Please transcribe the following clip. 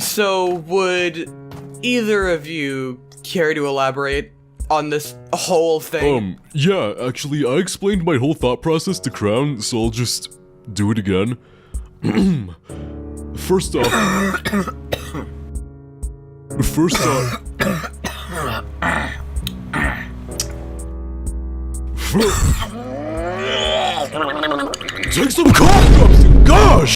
So, would either of you care to elaborate on this whole thing? Yeah, actually, I explained my whole thought process to Crown, so I'll just do it again. First off... Take some cough drops, gosh!